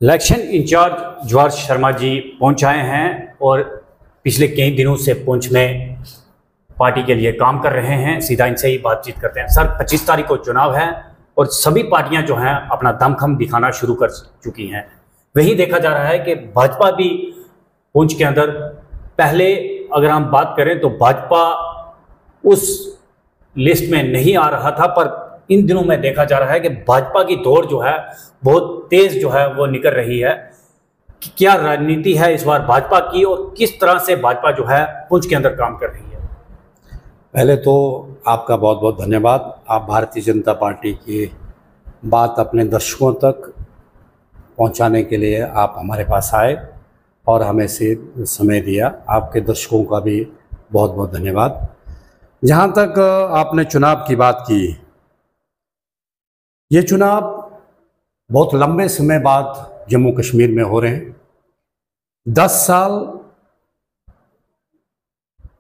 Election in charge Jawahar Sharma ji पहुंच आए हैं और पिछले कई दिनों से पुंछ में पार्टी के लिए काम कर रहे हैं। सीधा इनसे ही बातचीत करते हैं। सर, 25 तारीख को चुनाव है और सभी पार्टियां जो हैं अपना दमखम दिखाना शुरू कर चुकी हैं। वही देखा जा रहा है कि भाजपा भी पुंछ के अंदर, पहले अगर हम बात करें तो भाजपा उस लिस्ट में नहीं आ रहा था, पर इन दिनों में देखा जा रहा है कि भाजपा की दौड़ जो है बहुत तेज जो है वो निकल रही है। क्या रणनीति है इस बार भाजपा की और किस तरह से भाजपा जो है पुंछ के अंदर काम कर रही है? पहले तो आपका बहुत बहुत धन्यवाद। आप भारतीय जनता पार्टी की बात अपने दर्शकों तक पहुंचाने के लिए आप हमारे पास आए और हमें से समय दिया। आपके दर्शकों का भी बहुत बहुत धन्यवाद। जहां तक आपने चुनाव की बात की, ये चुनाव बहुत लंबे समय बाद जम्मू कश्मीर में हो रहे हैं। 10 साल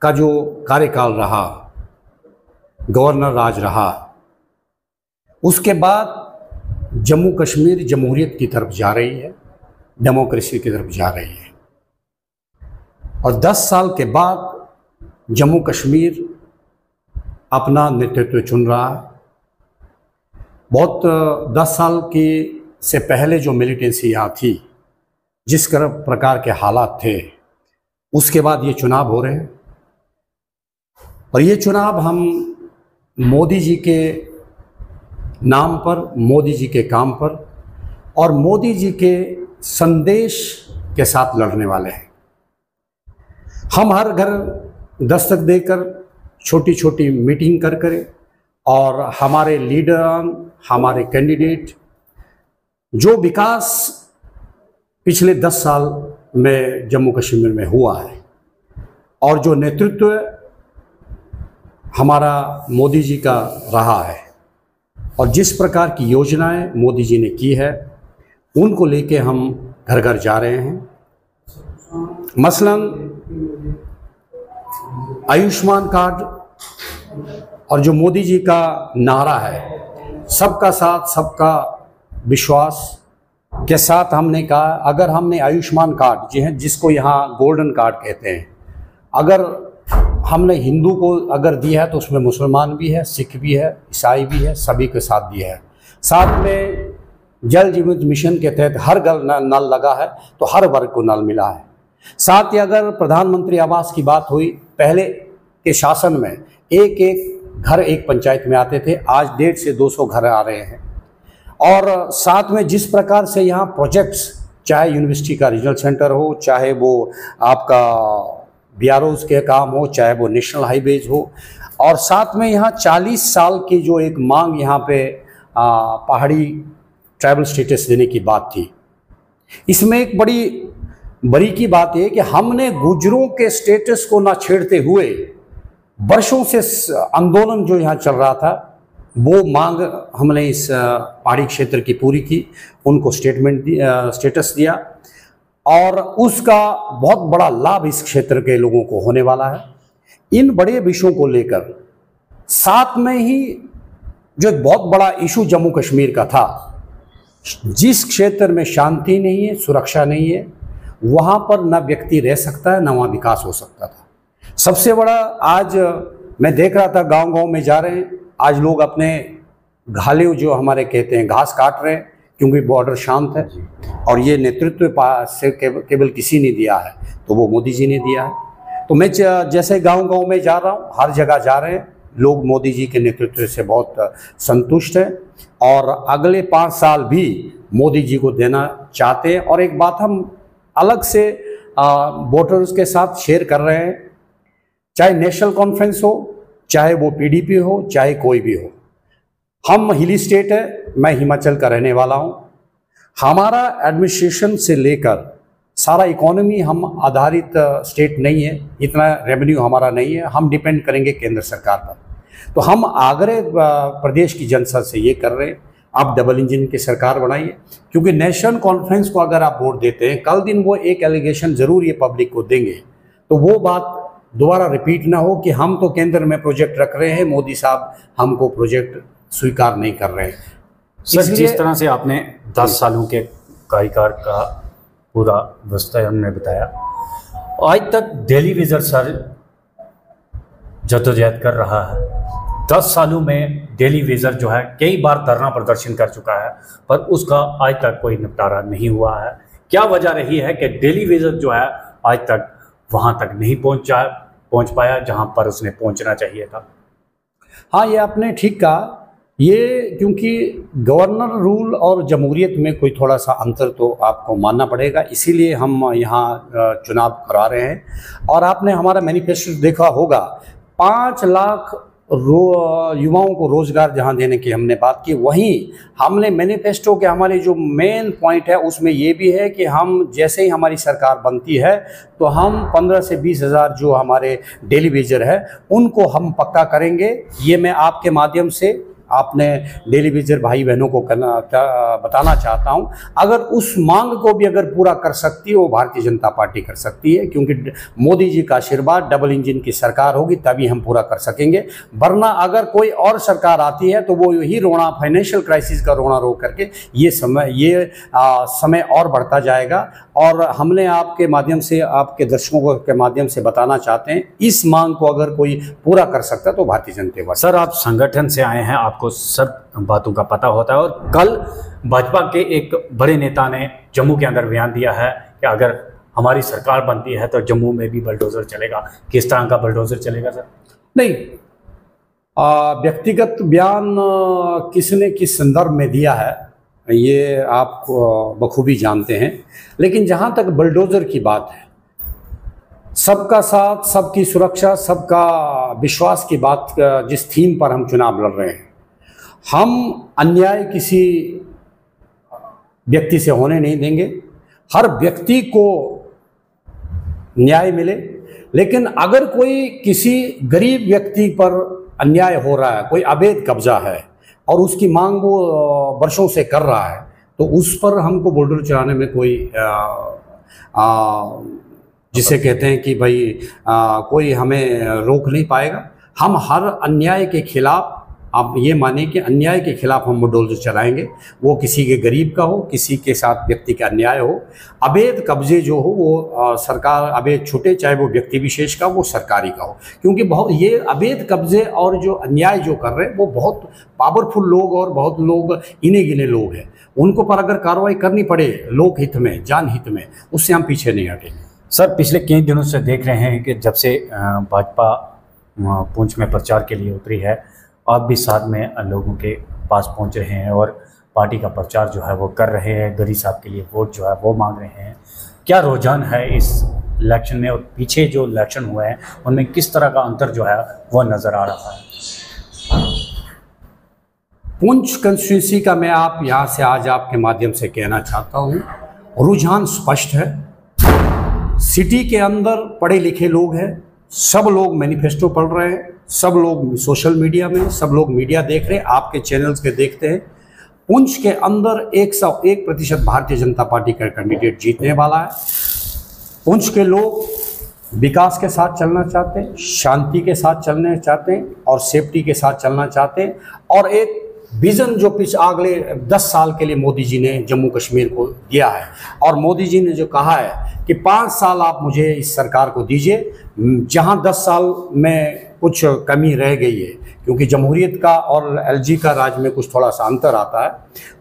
का जो कार्यकाल रहा, गवर्नर राज रहा, उसके बाद जम्मू कश्मीर जमहूरियत की तरफ जा रही है, डेमोक्रेसी की तरफ जा रही है। और 10 साल के बाद जम्मू कश्मीर अपना नेतृत्व चुन रहा है। बहुत 10 साल की से पहले जो मिलिटेंसी यहाँ थी, जिस प्रकार के हालात थे, उसके बाद ये चुनाव हो रहे हैं। और ये चुनाव हम मोदी जी के नाम पर, मोदी जी के काम पर और मोदी जी के संदेश के साथ लड़ने वाले हैं। हम हर घर दस्तक देकर, छोटी छोटी मीटिंग कर और हमारे लीडर, हमारे कैंडिडेट, जो विकास पिछले 10 साल में जम्मू कश्मीर में हुआ है और जो नेतृत्व हमारा मोदी जी का रहा है और जिस प्रकार की योजनाएं मोदी जी ने की है, उनको लेके हम घर घर जा रहे हैं। मसलन आयुष्मान कार्ड और जो मोदी जी का नारा है, सबका साथ सबका विश्वास के साथ, हमने कहा अगर हमने आयुष्मान कार्ड जी है, जिसको यहाँ गोल्डन कार्ड कहते हैं, अगर हमने हिंदू को अगर दिया है तो उसमें मुसलमान भी है, सिख भी है, ईसाई भी है, सभी के साथ दिया है। साथ में जल जीवन मिशन के तहत हर घर नल लगा है तो हर वर्ग को नल मिला है। साथ ही अगर प्रधानमंत्री आवास की बात हुई, पहले के शासन में एक एक घर एक पंचायत में आते थे, आज 150 से 200 घर आ रहे हैं। और साथ में जिस प्रकार से यहाँ प्रोजेक्ट्स, चाहे यूनिवर्सिटी का रीजनल सेंटर हो, चाहे वो आपका BROs के काम हो, चाहे वो नेशनल हाईवेज हो, और साथ में यहाँ 40 साल की जो एक मांग यहाँ पे पहाड़ी ट्राइबल स्टेटस देने की बात थी। इसमें एक बड़ी की बात है कि हमने गुर्जरों के स्टेटस को ना छेड़ते हुए वर्षों से आंदोलन जो यहाँ चल रहा था, वो मांग हमने इस पहाड़ी क्षेत्र की पूरी की, उनको स्टेटस दिया और उसका बहुत बड़ा लाभ इस क्षेत्र के लोगों को होने वाला है। इन बड़े विषयों को लेकर साथ में ही जो एक बहुत बड़ा इशू जम्मू कश्मीर का था, जिस क्षेत्र में शांति नहीं है, सुरक्षा नहीं है, वहाँ पर न व्यक्ति रह सकता है, न वहाँ विकास हो सकता था। सबसे बड़ा आज मैं देख रहा था, गांव-गांव में जा रहे हैं, आज लोग अपने घाले जो हमारे कहते हैं घास काट रहे हैं, क्योंकि बॉर्डर शांत है और ये नेतृत्व से केवल किसी ने दिया है तो वो मोदी जी ने दिया है। तो मैं जैसे गांव-गांव में जा रहा हूँ, हर जगह जा रहे हैं लोग, मोदी जी के नेतृत्व से बहुत संतुष्ट हैं और अगले 5 साल भी मोदी जी को देना चाहते हैं। और एक बात हम अलग से वोटर्स के साथ शेयर कर रहे हैं, चाहे नेशनल कॉन्फ्रेंस हो, चाहे वो PDP हो, चाहे कोई भी हो, हम हिली स्टेट है, मैं हिमाचल का रहने वाला हूँ। हमारा एडमिनिस्ट्रेशन से लेकर सारा इकोनॉमी हम आधारित स्टेट नहीं है, इतना रेवेन्यू हमारा नहीं है, हम डिपेंड करेंगे केंद्र सरकार पर। तो हम आगरे प्रदेश की जनता से ये कर रहे हैं, आप डबल इंजन की सरकार बनाइए, क्योंकि नेशनल कॉन्फ्रेंस को अगर आप वोट देते हैं, कल दिन वो एक एलिगेशन जरूर ये पब्लिक को देंगे, तो वो बात दोबारा रिपीट ना हो कि हम तो केंद्र में प्रोजेक्ट रख रहे हैं, मोदी साहब हमको प्रोजेक्ट स्वीकार नहीं कर रहे हैं। सर, जिस तरह से आपने 10 सालों के कार्यकाल का पूरा विस्तार हमने बताया। आज तक डेली विजर सर जद्दोजहद कर रहा है। 10 सालों में डेली विजर जो है कई बार धरना प्रदर्शन कर चुका है, पर उसका आज तक कोई निपटारा नहीं हुआ है। क्या वजह रही है कि डेली विजर जो है आज तक वहां तक नहीं पहुंच पाया जहां पर उसने पहुंचना चाहिए था? हाँ, ये आपने ठीक कहा। ये क्योंकि गवर्नर रूल और जमहूरियत में कोई थोड़ा सा अंतर तो आपको मानना पड़ेगा, इसीलिए हम यहाँ चुनाव करा रहे हैं। और आपने हमारा मैनिफेस्टो देखा होगा, 5 लाख युवाओं को रोज़गार जहां देने की हमने बात की, वहीं हमने मैनिफेस्टो के हमारे जो मेन पॉइंट है उसमें ये भी है कि हम जैसे ही हमारी सरकार बनती है तो हम 15 से 20 हज़ार जो हमारे डेली वेजर है उनको हम पक्का करेंगे। ये मैं आपके माध्यम से आपने डेली वेजर भाई बहनों को बताना चाहता हूं। अगर उस मांग को भी अगर पूरा कर सकती है वो भारतीय जनता पार्टी कर सकती है, क्योंकि मोदी जी का आशीर्वाद, डबल इंजन की सरकार होगी तभी हम पूरा कर सकेंगे। वरना अगर कोई और सरकार आती है तो वो यही रोना, फाइनेंशियल क्राइसिस का रोना रो करके ये समय और बढ़ता जाएगा। और हमने आपके माध्यम से, आपके दर्शकों के माध्यम से बताना चाहते हैं, इस मांग को अगर कोई पूरा कर सकता है तो भारतीय जनता पार्टी। सर, आप संगठन से आए हैं, आपको सब बातों का पता होता है। और कल भाजपा के एक बड़े नेता ने जम्मू के अंदर बयान दिया है कि अगर हमारी सरकार बनती है तो जम्मू में भी बुलडोजर चलेगा। किस तरह का बुलडोजर चलेगा सर? नहीं, व्यक्तिगत बयान किसने किस संदर्भ में दिया है ये आप बखूबी जानते हैं, लेकिन जहाँ तक बुलडोजर की बात है, सबका साथ, सबकी सुरक्षा, सबका विश्वास की बात, जिस थीम पर हम चुनाव लड़ रहे हैं, हम अन्याय किसी व्यक्ति से होने नहीं देंगे। हर व्यक्ति को न्याय मिले, लेकिन अगर कोई किसी गरीब व्यक्ति पर अन्याय हो रहा है, कोई अवैध कब्जा है और उसकी मांग वो वर्षों से कर रहा है, तो उस पर हमको बुलडोजर चलाने में कोई जिसे कहते हैं कि भाई कोई हमें रोक नहीं पाएगा। हम हर अन्याय के खिलाफ, आप ये माने कि अन्याय के खिलाफ हम बुलडोजर चलाएंगे। वो किसी के गरीब का हो, किसी के साथ व्यक्ति का अन्याय हो, अवैध कब्जे जो हो वो सरकार अवैध छूटे, चाहे वो व्यक्ति विशेष का, वो सरकारी का हो। क्योंकि बहुत ये अवैध कब्जे और जो अन्याय जो कर रहे हैं वो बहुत पावरफुल लोग और बहुत लोग इन्हें गिने लोग हैं। उनको पर अगर कार्रवाई करनी पड़े लोक हित में, जान हित में, उससे हम पीछे नहीं हटेंगे। सर, पिछले कई दिनों से देख रहे हैं कि जब से भाजपा पुंछ में प्रचार के लिए उतरी है, आप भी साथ में लोगों के पास पहुंच रहे हैं और पार्टी का प्रचार जो है वो कर रहे हैं, गरी साहब के लिए वोट जो है वो मांग रहे हैं। क्या रुझान है इस इलेक्शन में, और पीछे जो इलेक्शन हुए हैं उनमें किस तरह का अंतर जो है वो नज़र आ रहा है? पुंछ कंस्टिट्यूंसी का मैं आप यहाँ से आज आपके माध्यम से कहना चाहता हूँ, रुझान स्पष्ट है। सिटी के अंदर पढ़े लिखे लोग हैं, सब लोग मैनिफेस्टो पढ़ रहे हैं, सब लोग सोशल मीडिया में, सब लोग मीडिया देख रहे हैं, आपके चैनल्स के देखते हैं। पुंछ के अंदर 101% भारतीय जनता पार्टी का कैंडिडेट जीतने वाला है। पुंछ के लोग विकास के साथ चलना चाहते हैं, शांति के साथ चलना चाहते हैं और सेफ्टी के साथ चलना चाहते हैं। और एक विज़न जो अगले 10 साल के लिए मोदी जी ने जम्मू कश्मीर को दिया है, और मोदी जी ने जो कहा है कि 5 साल आप मुझे इस सरकार को दीजिए, जहां 10 साल में कुछ कमी रह गई है, क्योंकि जमहूरियत का और एलजी का राज में कुछ थोड़ा सा अंतर आता है,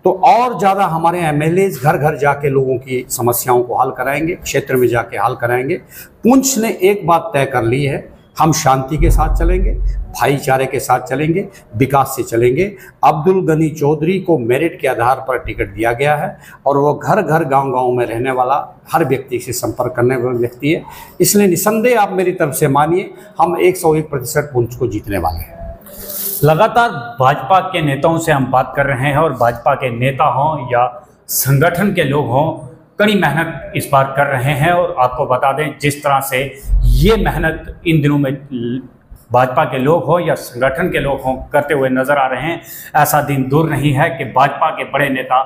तो और ज़्यादा हमारे एमएलएज घर घर जाके लोगों की समस्याओं को हल कराएंगे, क्षेत्र में जाके हल कराएंगे। पुंछ ने एक बात तय कर ली है, हम शांति के साथ चलेंगे, भाईचारे के साथ चलेंगे, विकास से चलेंगे। अब्दुल गनी चौधरी को मेरिट के आधार पर टिकट दिया गया है और वो घर घर गांव-गांव में रहने वाला हर व्यक्ति से संपर्क करने वाला व्यक्ति है। इसलिए निसंदेह आप मेरी तरफ से मानिए, हम 101% पुंछ को जीतने वाले हैं। लगातार भाजपा के नेताओं से हम बात कर रहे हैं और भाजपा के नेता हों या संगठन के लोग हों, कड़ी मेहनत इस बार कर रहे हैं। और आपको बता दें, जिस तरह से ये मेहनत इन दिनों में भाजपा के लोग हों या संगठन के लोग हों करते हुए नजर आ रहे हैं, ऐसा दिन दूर नहीं है कि भाजपा के बड़े नेता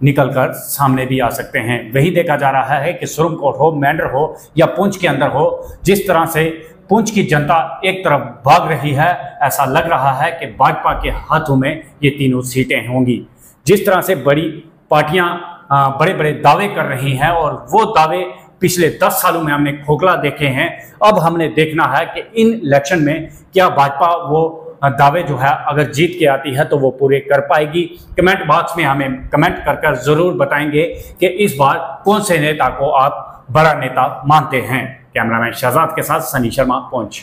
निकलकर सामने भी आ सकते हैं। वही देखा जा रहा है कि सुरमकोट हो, मेंढर हो या पुंछ के अंदर हो, जिस तरह से पुंछ की जनता एक तरफ भाग रही है, ऐसा लग रहा है कि भाजपा के हाथों में ये तीनों सीटें होंगी। जिस तरह से बड़ी पार्टियां बड़े बड़े दावे कर रही हैं और वो दावे पिछले 10 सालों में हमने खोखला देखे हैं। अब हमने देखना है कि इन इलेक्शन में क्या भाजपा वो दावे जो है अगर जीत के आती है तो वो पूरे कर पाएगी। कमेंट बॉक्स में हमें कमेंट कर जरूर बताएंगे कि इस बार कौन से नेता को आप बड़ा नेता मानते हैं। कैमरामैन शहजाद के साथ सनी शर्मा, पहुंच।